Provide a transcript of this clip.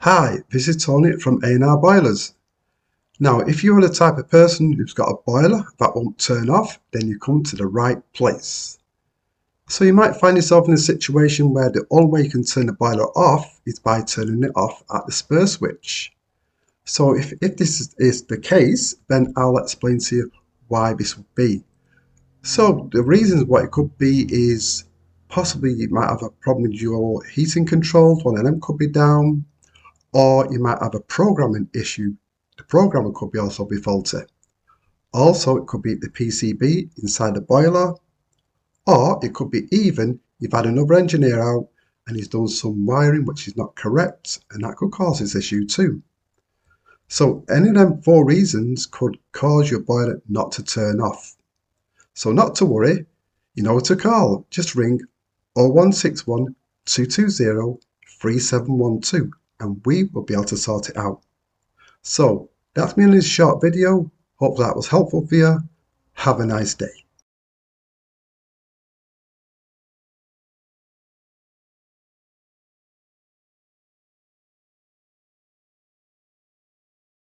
Hi, this is Tony from A+R Boilers. Now, if you're the type of person who's got a boiler that won't turn off, then you come to the right place. So you might find yourself in a situation where the only way you can turn the boiler off is by turning it off at the spur switch. So if this is the case, then I'll explain to you why this would be. So the reasons what it could be is possibly you might have a problem with your heating controls, one of them could be down, or you might have a programming issue. The programmer could also be faulty. Also, it could be the PCB inside the boiler, or it could be even you've had another engineer out and he's done some wiring which is not correct, and that could cause this issue too. So any of them four reasons could cause your boiler not to turn off. So not to worry, you know what to call. Just ring 0161 220 3712 and we will be able to sort it out. So that's me in this short video. Hope that was helpful for you. Have a nice day.